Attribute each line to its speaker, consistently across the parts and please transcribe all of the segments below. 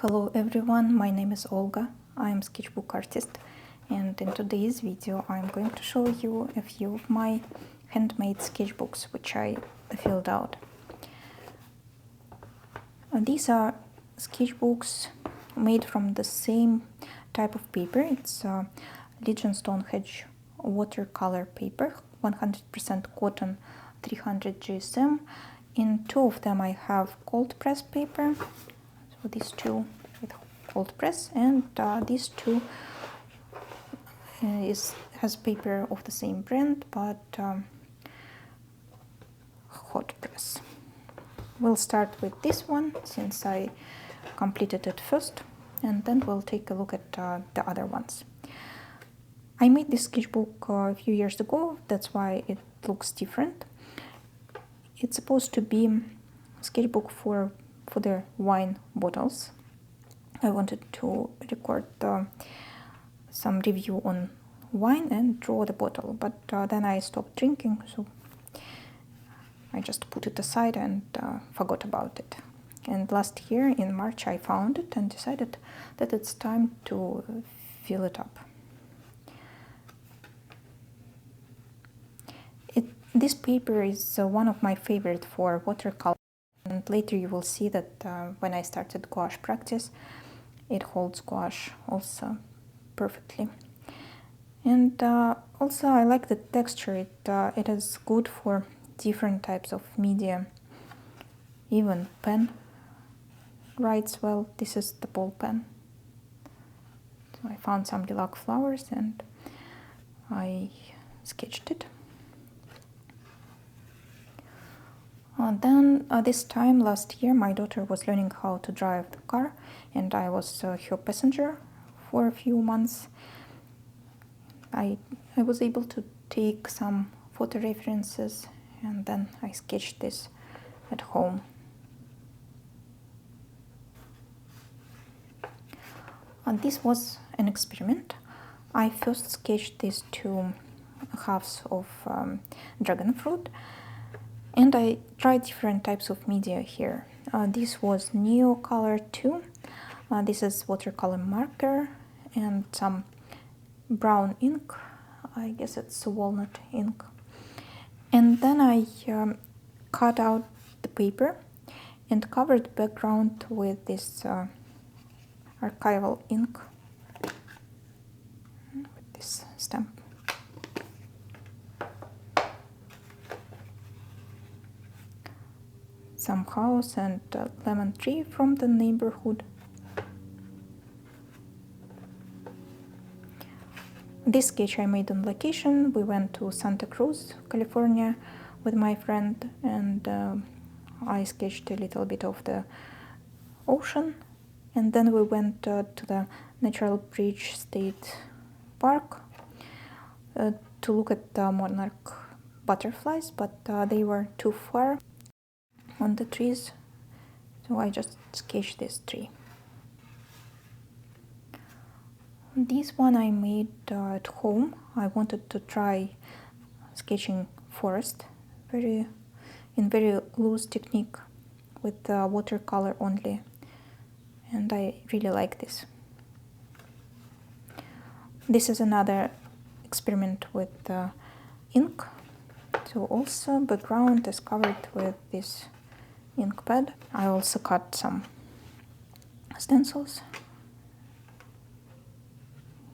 Speaker 1: Hello everyone, my name is Olga. I am sketchbook artist, and in today's video I'm going to show you a few of my handmade sketchbooks which I filled out. These are sketchbooks made from the same type of paper. It's Legion Stonehenge watercolor paper, 100% cotton, 300 GSM. In two of them I have cold press paper. So these two with cold press, and these two has paper of the same brand but hot press. We'll start with this one since I completed it first, and then we'll take a look at the other ones. I made this sketchbook a few years ago, that's why it looks different. It's supposed to be a sketchbook for the wine bottles. I wanted to record some review on wine and draw the bottle, but then I stopped drinking, so I just put it aside and forgot about it. And last year in March I found it and decided that it's time to fill it up. This paper is one of my favorite for watercolor. And later you will see that when I started gouache practice, it holds gouache also perfectly. And also I like the texture. It is good for different types of media. Even pen writes well. This is the ball pen. So I found some lilac flowers and I sketched it. Then this time last year my daughter was learning how to drive the car, and I was her passenger for a few months. I was able to take some photo references, and then I sketched this at home. And this was an experiment. I first sketched these two halves of dragon fruit. And I tried different types of media here. This was Neocolor 2. This is watercolor marker and some brown ink. I guess it's walnut ink. And then I cut out the paper and covered the background with this archival ink, with this stamp. Some house and lemon tree from the neighborhood. This sketch I made on location. We went to Santa Cruz, California with my friend, and I sketched a little bit of the ocean, and then we went to the Natural Bridge State Park to look at the monarch butterflies, but they were too far on the trees, so I just sketched this tree. This one I made at home. I wanted to try sketching forest in very loose technique with watercolor only, and I really like this. This is another experiment with ink. So also background is covered with this ink pad. I also cut some stencils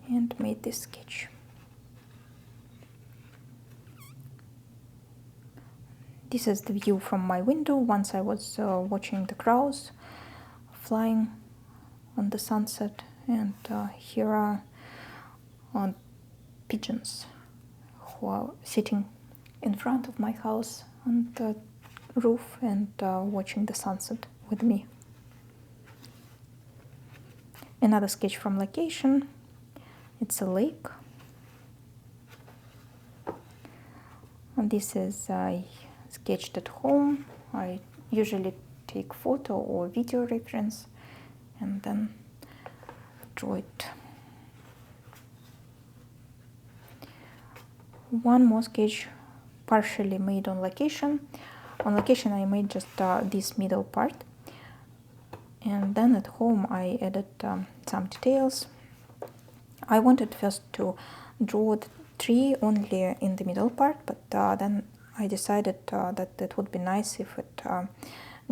Speaker 1: and made this sketch. This is the view from my window once I was watching the crows flying on the sunset, and here are pigeons who are sitting in front of my house on the roof and watching the sunset with me. Another sketch from location. It's a lake. And this is I sketched at home. I usually take photo or video reference and then draw it. One more sketch partially made on location. On location I made just this middle part, And then at home I added some details. I wanted first to draw the tree only in the middle part, but then I decided that it would be nice if it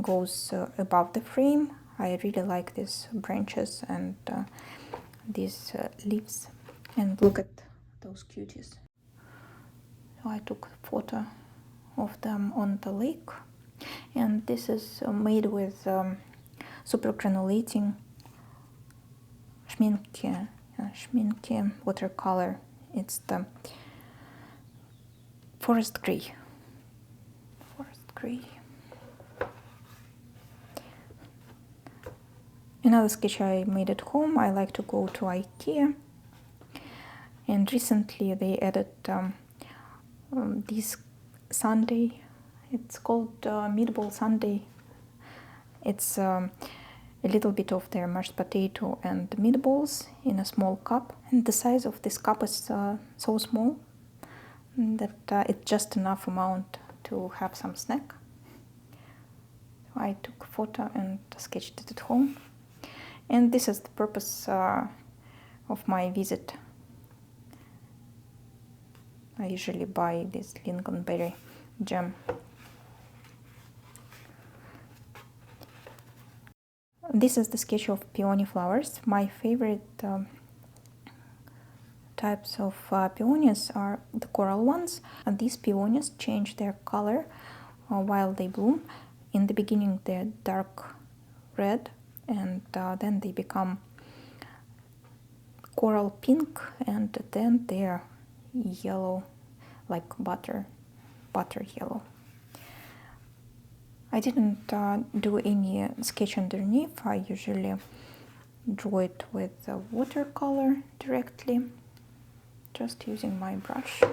Speaker 1: goes above the frame. I really like these branches and these leaves. And look at those cuties. So I took a photo of them on the lake. And this is made with super granulating schminke watercolor. It's the forest gray. Another sketch I made at home. I like to go to IKEA, and recently they added this sundae. It's called meatball sundae. It's a little bit of their mashed potato and meatballs in a small cup, and the size of this cup is so small that it's just enough amount to have some snack. So I took a photo and sketched it at home, and this is the purpose of my visit. I usually buy this lingonberry jam. This is the sketch of peony flowers. My favorite types of peonies are the coral ones. And these peonies change their color while they bloom. In the beginning they're dark red, and then they become coral pink, and then they're yellow, like butter yellow. I didn't do any sketch underneath. I usually draw it with watercolor directly, just using my brush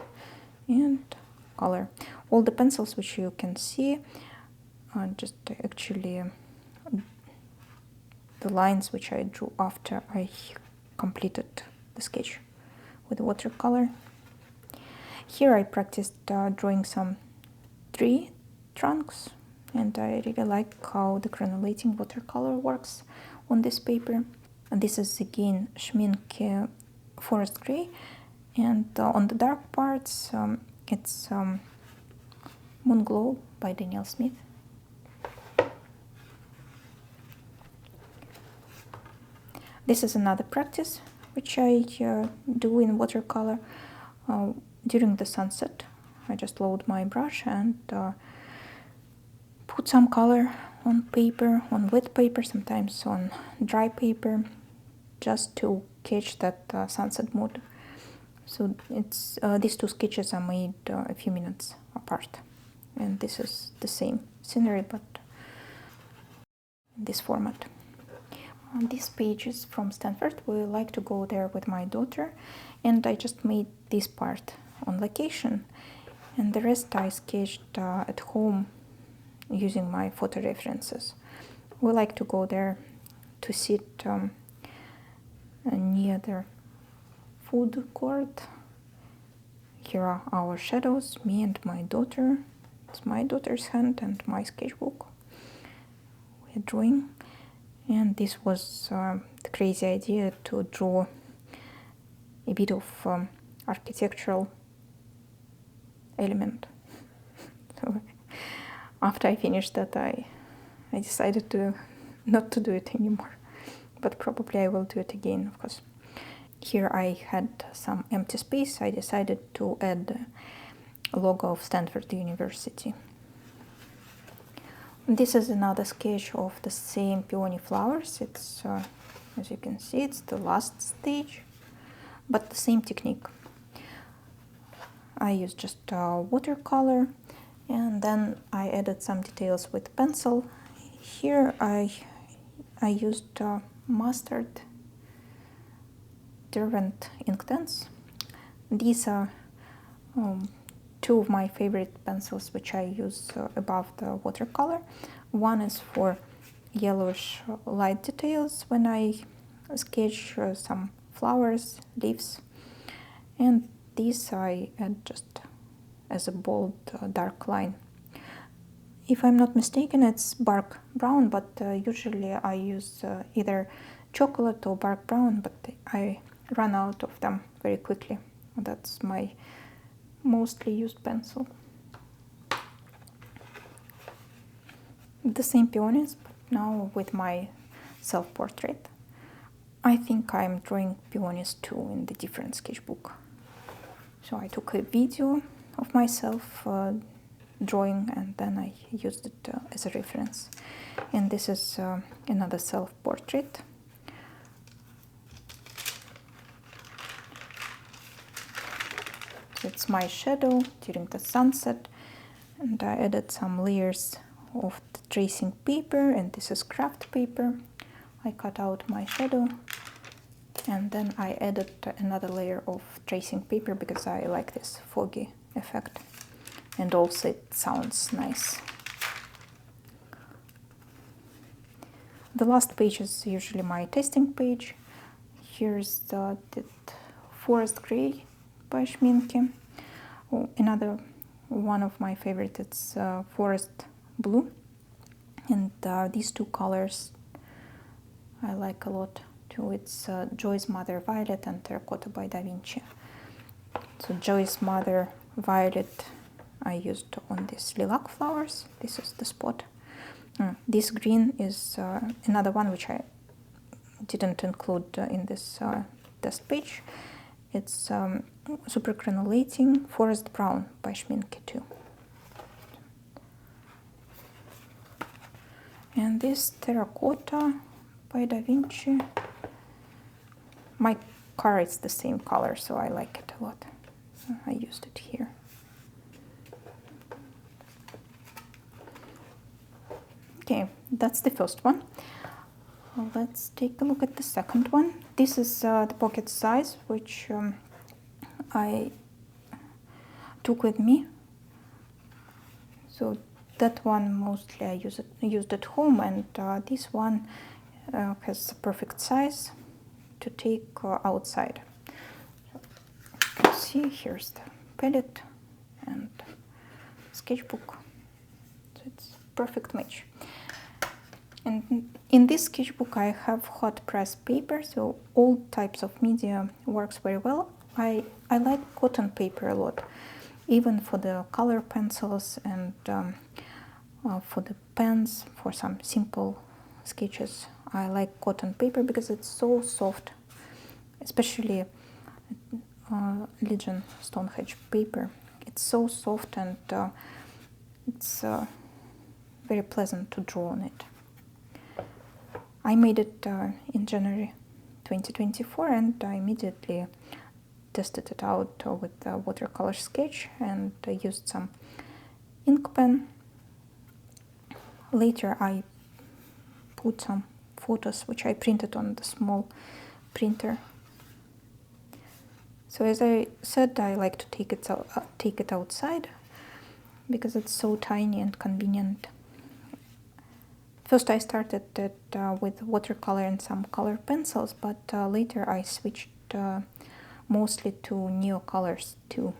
Speaker 1: and color. All the pencils which you can see are just actually the lines which I drew after I completed the sketch with watercolor. Here I practiced drawing some tree trunks, and I really like how the granulating watercolor works on this paper. And this is again schminke forest gray, and on the dark parts it's Moon Glow by Daniel Smith. This is another practice which I do in watercolor during the sunset. I just load my brush and put some color on paper, on wet paper, sometimes on dry paper, just to catch that sunset mood. So it's these two sketches are made a few minutes apart, and this is the same scenery but in this format. This page is from Stanford. We like to go there with my daughter, and I just made this part on location, and the rest I sketched at home using my photo references. We like to go there to sit near the food court. Here are our shadows, me and my daughter. It's my daughter's hand and my sketchbook. We're drawing. And this was the crazy idea to draw a bit of architectural element. So after I finished that, I decided not to do it anymore, but probably I will do it again, of course. Here I had some empty space. I decided to add a logo of Stanford University. This is another sketch of the same peony flowers. It's, as you can see, it's the last stage, but the same technique. I used just watercolor, and then I added some details with pencil. Here I used mustard Derwent Inktense. These are two of my favorite pencils which I use above the watercolor. One is for yellowish light details when I sketch some flowers, leaves, and this I add just as a bold dark line. if I'm not mistaken, it's bark brown, but usually I use either chocolate or bark brown, but I run out of them very quickly. That's my mostly used pencil. The same peonies, but now with my self-portrait. I think I'm drawing peonies too in the different sketchbook. So I took a video of myself drawing, and then I used it as a reference. And this is another self-portrait. It's my shadow during the sunset, and I added some layers of the tracing paper, and this is craft paper. I cut out my shadow, and then I added another layer of tracing paper because I like this foggy effect, and also it sounds nice. The last page is usually my testing page. Here's the forest gray by Schminke. Oh, another one of my favorites is forest blue, and these two colors I like a lot too. It's Joy's Mother Violet and Terracotta by Da Vinci. So Joy's Mother Violet I used on these lilac flowers. This is the spot. This green is another one which I didn't include in this test page. It's super granulating forest brown by Schminke too. And this terracotta by Da Vinci. My car is the same color, so I like it a lot. So I used it here. Okay, that's the first one. Let's take a look at the second one. This is the pocket size, which I took with me. So that one mostly I used at home, and this one has a perfect size to take outside. So you can see here's the palette and sketchbook. So it's perfect match. And in this sketchbook I have hot press paper, so all types of media works very well. I like cotton paper a lot, even for the color pencils and for the pens, for some simple sketches. I like cotton paper because it's so soft, especially Legion Stonehenge paper. It's so soft, and it's very pleasant to draw on it. I made it in January 2024, and I immediately tested it out with a watercolor sketch, and I used some ink pen. Later I put some photos which I printed on the small printer. So as I said, I like to take it outside because it's so tiny and convenient. First I started it with watercolor and some color pencils, but later I switched mostly to neocolors too.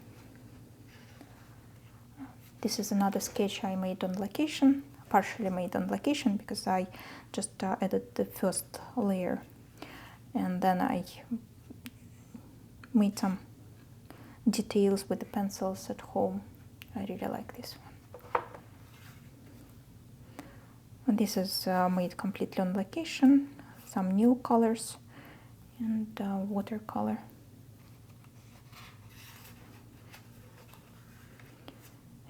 Speaker 1: This is another sketch I made on location, partially made on location, because I just added the first layer, and then I made some details with the pencils at home. I really like this one. And this is made completely on location, some new colors and watercolor.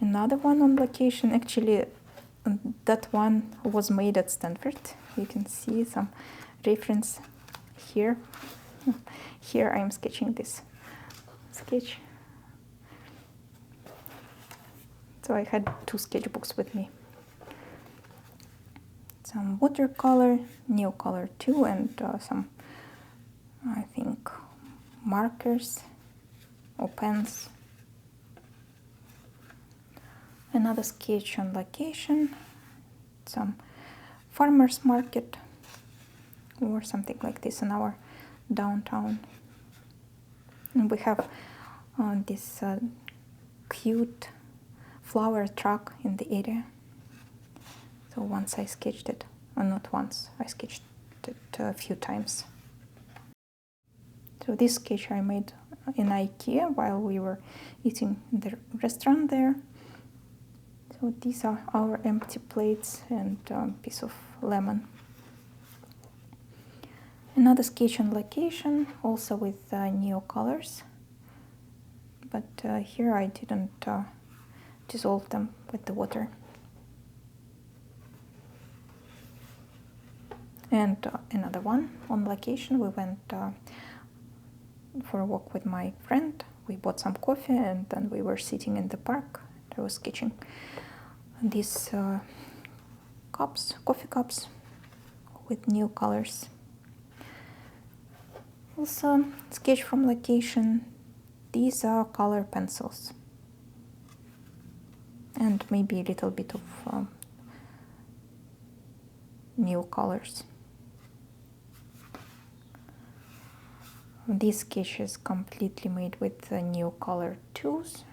Speaker 1: Another one on location, actually that one was made at Stanford. You can see some reference here. Here I'm sketching this sketch. So I had two sketchbooks with me. Some watercolor, neocolor too, and some, I think, markers or pens. Another sketch on location, some farmer's market or something like this in our downtown. And we have this cute flower truck in the area. So once I sketched it, or not once, I sketched it a few times. So this sketch I made in IKEA while we were eating in the restaurant there. So these are our empty plates and a piece of lemon. Another sketch on location, also with neo colors, but here I didn't dissolve them with the water. And another one on location. We went for a walk with my friend. We bought some coffee and then we were sitting in the park. I was sketching these cups, coffee cups with new colors. Also, sketch from location. These are color pencils and maybe a little bit of new colors. This sketch is completely made with new color tools.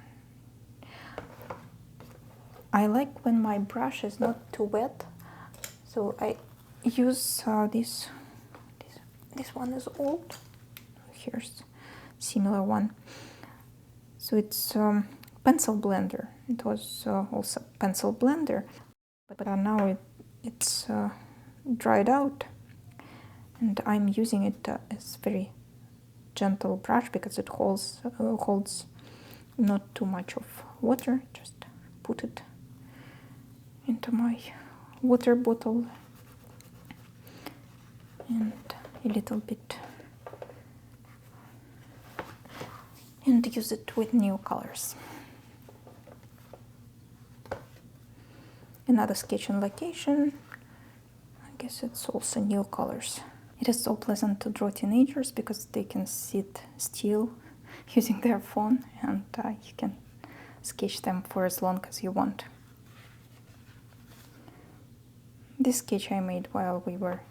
Speaker 1: I like when my brush is not too wet, so I use this one is old. Here's similar one. So it's pencil blender. It was also pencil blender, but now it's dried out, and I'm using it as very gentle brush because it holds not too much of water. Just put it into my water bottle and a little bit, and use it with new colors. Another sketch on location. I guess it's also new colors. It is so pleasant to draw teenagers because they can sit still using their phone, and you can sketch them for as long as you want. This sketch I made while we were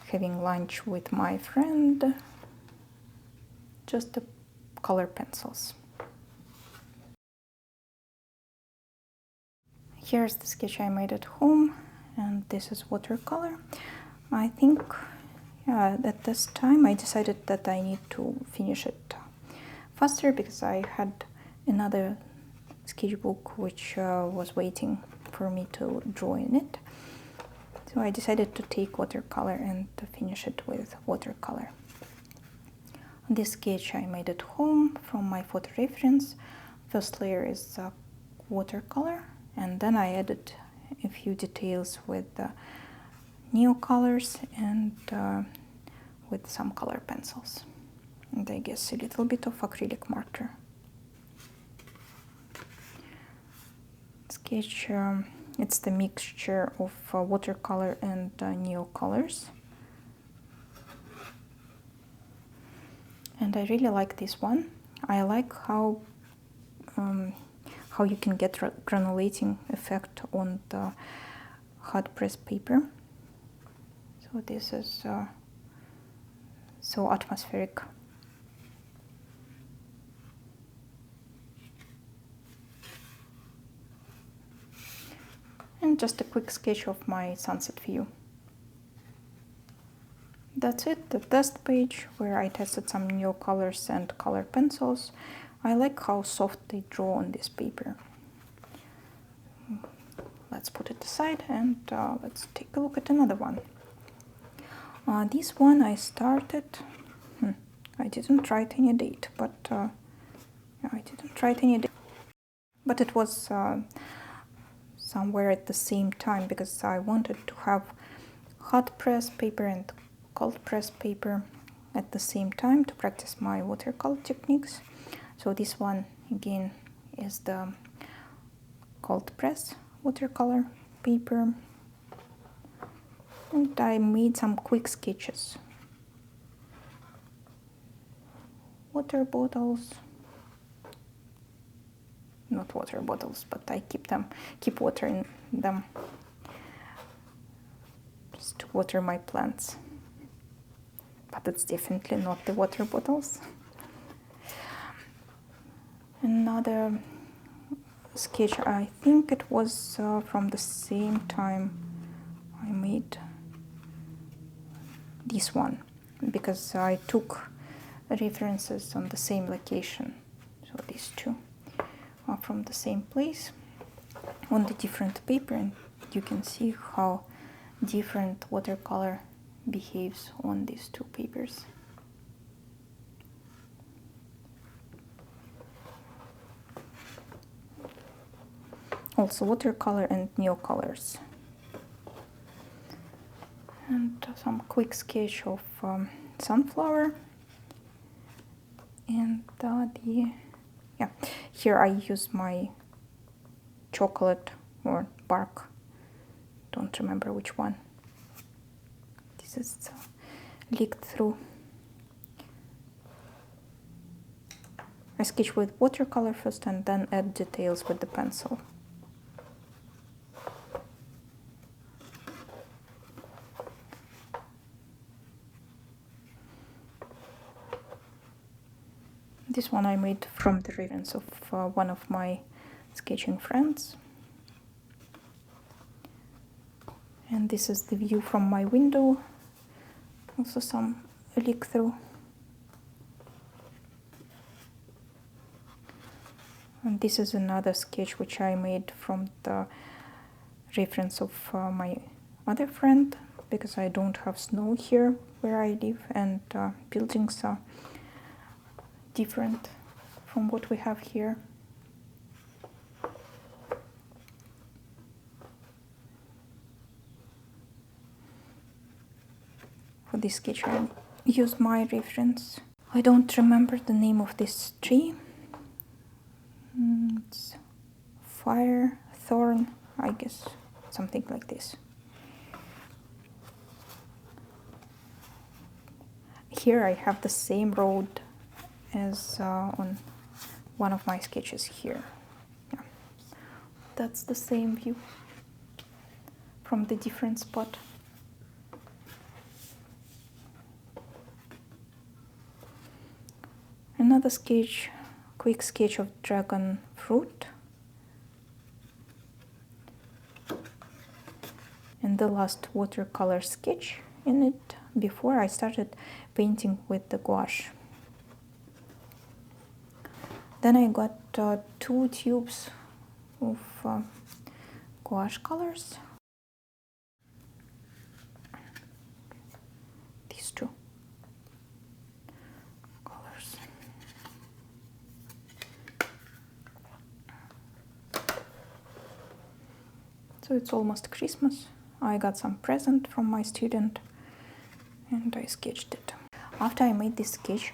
Speaker 1: having lunch with my friend. Just the color pencils. Here's the sketch I made at home, and this is watercolor. I think at this time I decided that I need to finish it faster because I had another sketchbook which was waiting for me to draw in it. So I decided to take watercolor and to finish it with watercolor. This sketch I made at home from my photo reference. First layer is watercolor, and then I added a few details with neo colors and with some color pencils, and I guess a little bit of acrylic marker. Sketch, it's the mixture of watercolor and neo colors. And I really like this one. I like how you can get granulating effect on the hot press paper. So this is so atmospheric. And just a quick sketch of my sunset view. That's it, the test page where I tested some new colors and color pencils. I like how soft they draw on this paper. Let's put it aside and let's take a look at another one. This one I started, I didn't write any date, but but it was somewhere at the same time because I wanted to have hot press paper and cold press paper at the same time to practice my watercolor techniques. So this one again is the cold press watercolor paper, and I made some quick sketches. Water bottles, not water bottles, but I keep water in them just to water my plants. But it's definitely not the water bottles. Another sketch, I think it was from the same time I made this one, because I took references on the same location. So these two are from the same place on the different paper, and you can see how different watercolor behaves on these two papers. Also watercolor and neocolors. And some quick sketch of sunflower. And here I use my chocolate or bark, don't remember which one. This is leaked through. I sketch with watercolor first and then add details with the pencil. This one I made from the reference of one of my sketching friends. And this is the view from my window. Also some leak through. And this is another sketch which I made from the reference of my other friend, because I don't have snow here where I live, and buildings are different from what we have here. For this sketch I used my reference. I don't remember the name of this tree. It's fire thorn, I guess, something like this. Here I have the same road as on one of my sketches here. Yeah. That's the same view from the different spot. Another sketch, quick sketch of dragon fruit. And the last watercolor sketch in it before I started painting with the gouache. Then I got 2 tubes of gouache colors. These 2 colors. So it's almost Christmas. I got some present from my student and I sketched it. After I made this sketch,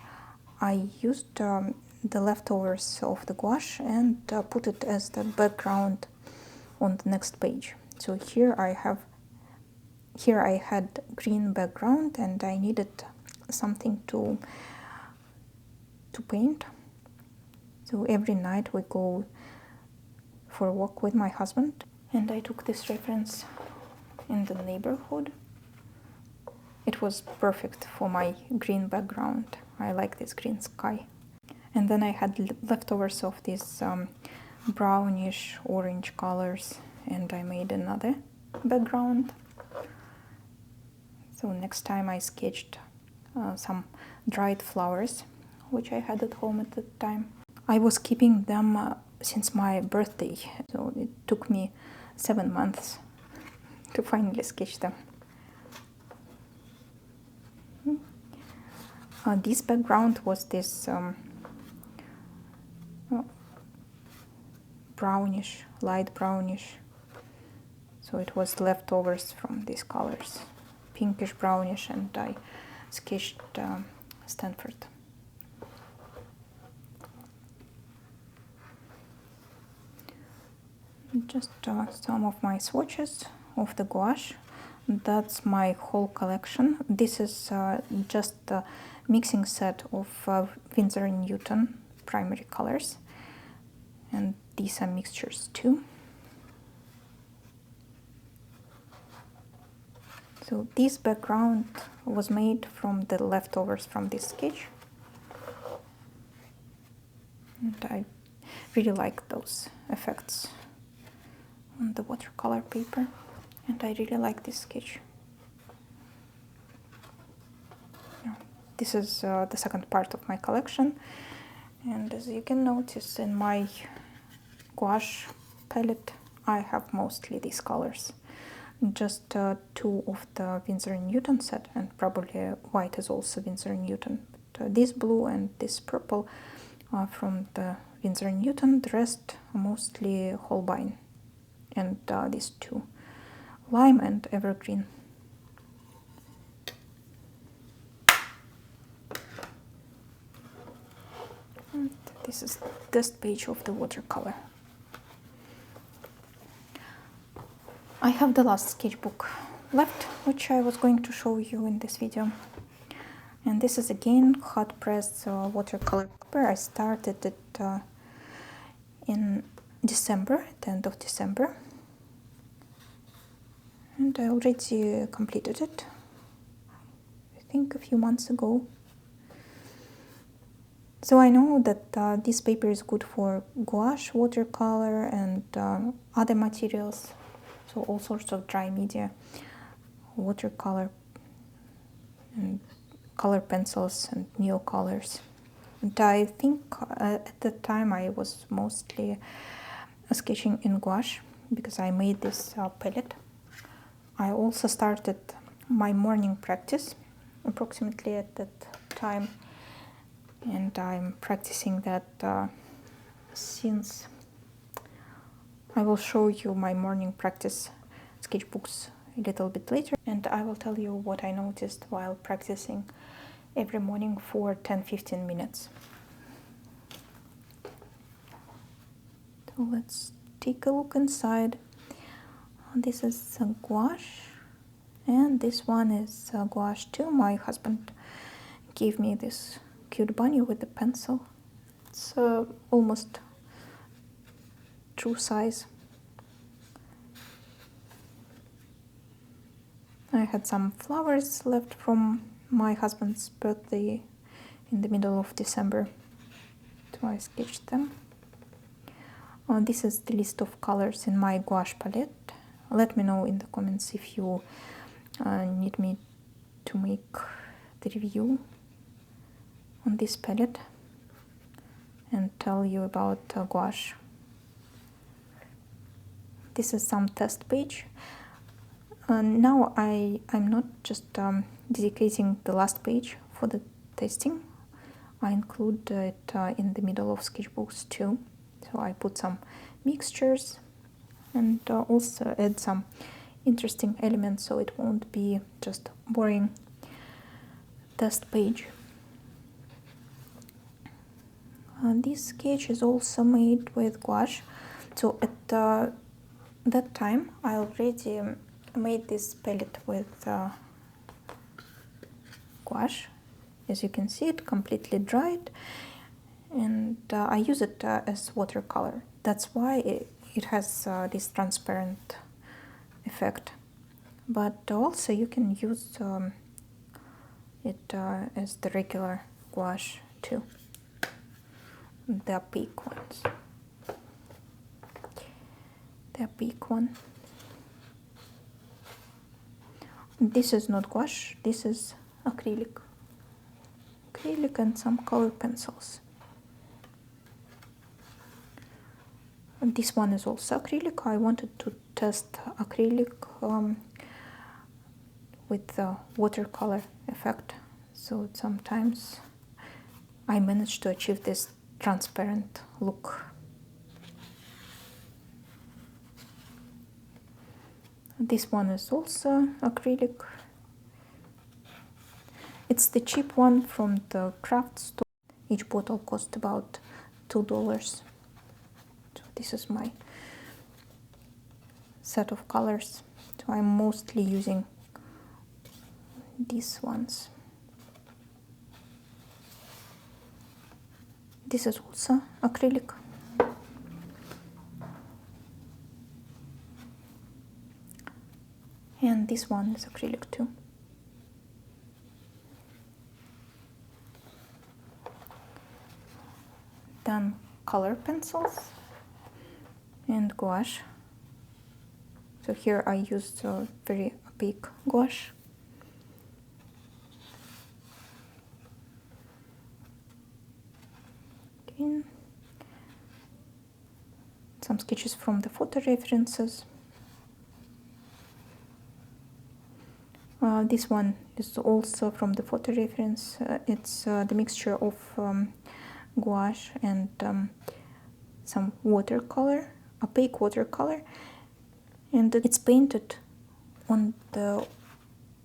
Speaker 1: I used the leftovers of the gouache and put it as the background on the next page. So here I had green background and I needed something to paint. So every night we go for a walk with my husband, and I took this reference in the neighborhood. It was perfect for my green background. I like this green sky. And then I had leftovers of these brownish orange colors, and I made another background. So next time I sketched some dried flowers, which I had at home at the time. I was keeping them since my birthday, so it took me 7 months to finally sketch them. This background was this brownish, light brownish. So it was leftovers from these colors, pinkish brownish, and I sketched Stanford. Just some of my swatches of the gouache. That's my whole collection. This is just a mixing set of Winsor & Newton primary colors, and these are mixtures too. So this background was made from the leftovers from this sketch, and I really like those effects on the watercolor paper, and I really like this sketch. This is the second part of my collection, and as you can notice in my gouache palette, I have mostly these colors. Just two of the Winsor & Newton set, and probably white is also Winsor & Newton. But, this blue and this purple are from the Winsor & Newton, the rest are mostly Holbein, and these two, lime and evergreen. And this is the test page of the watercolor. I have the last sketchbook left, which I was going to show you in this video. And this is again hot press watercolor paper. I started it in December, at the end of December. And I already completed it, I think a few months ago. So I know that this paper is good for gouache, watercolor, and other materials. So all sorts of dry media, watercolor, and color pencils, and neocolors. And I think at that time I was mostly sketching in gouache because I made this palette. I also started my morning practice approximately at that time, and I'm practicing that since. I will show you my morning practice sketchbooks a little bit later, and I will tell you what I noticed while practicing every morning for 10-15 minutes. So let's take a look inside. This is gouache, and this one is gouache too. My husband gave me this cute bunny with the pencil. It's almost true size. I had some flowers left from my husband's birthday in the middle of December, so I sketched them. This is the list of colors in my gouache palette. Let me know in the comments if you need me to make the review on this palette and tell you about gouache. This is some test page. Now I'm not just dedicating the last page for the testing. I include it in the middle of sketchbooks too. So I put some mixtures and also add some interesting elements so it won't be just boring test page. This sketch is also made with gouache. So at that time I already made this palette with gouache. As you can see, it completely dried, and I use it as watercolor. That's why it has this transparent effect. But also you can use it as the regular gouache too, the opaque ones. The opaque one. This is not gouache, this is acrylic. Acrylic and some color pencils. And this one is also acrylic. I wanted to test acrylic with the watercolor effect. So sometimes I managed to achieve this transparent look. This one is also acrylic. It's the cheap one from the craft store. Each bottle cost about $2. So this is my set of colors. So I'm mostly using these ones. This is also acrylic. And this one is acrylic too. Then color pencils and gouache. So here I used very opaque gouache. Okay. Some sketches from the photo references. This one is also from the photo reference. It's the mixture of gouache and some watercolor, opaque watercolor, and it's painted on the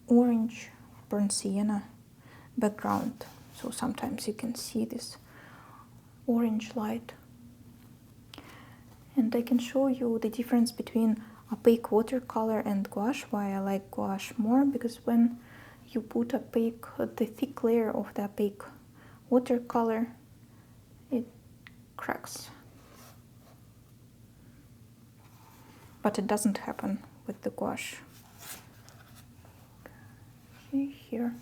Speaker 1: orange burnt sienna background. So sometimes you can see this orange light. And I can show you the difference between opaque watercolor and gouache, why I like gouache more, because when you put opaque, the thick layer of the opaque watercolor, it cracks. But it doesn't happen with the gouache. Okay, here.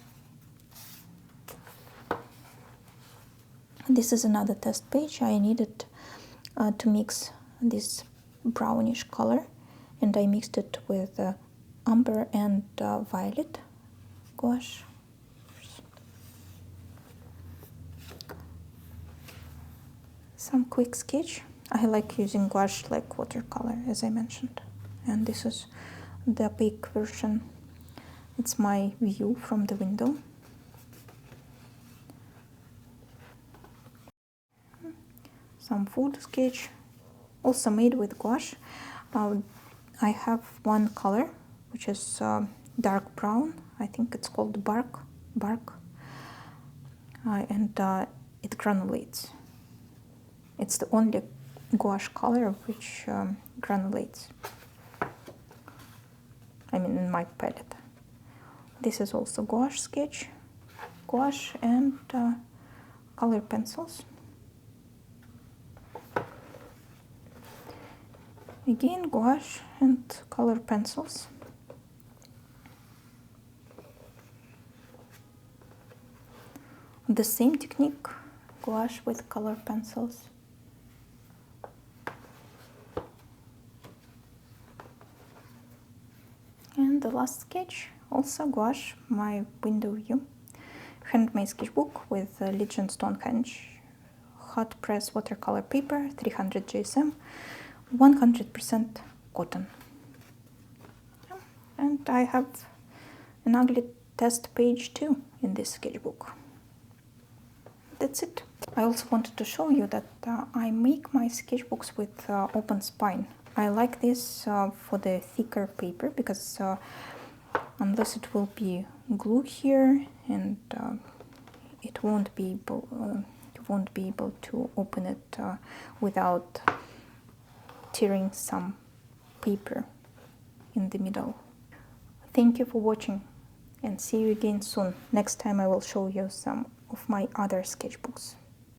Speaker 1: This is another test page. I needed to mix this brownish color, and I mixed it with umber and violet gouache. Some quick sketch. I like using gouache like watercolor, as I mentioned. And this is the opaque version. It's my view from the window. Some food sketch, also made with gouache. I have one color, which is dark brown. I think it's called bark, and it granulates. It's the only gouache color which granulates. I mean, in my palette. This is also gouache sketch, gouache and color pencils. Again, gouache and color pencils. The same technique, gouache with color pencils. And the last sketch, also gouache, my window view. Handmade sketchbook with Legion Stonehenge hot press watercolor paper, 300 GSM, 100% cotton. And I have an ugly test page too in this sketchbook. That's it. I also wanted to show you that I make my sketchbooks with open spine. I like this for the thicker paper because unless it will be glue here, and it won't be able, you won't be able to open it without tearing some paper in the middle. Thank you for watching, and see you again soon. Next time I will show you some of my other sketchbooks.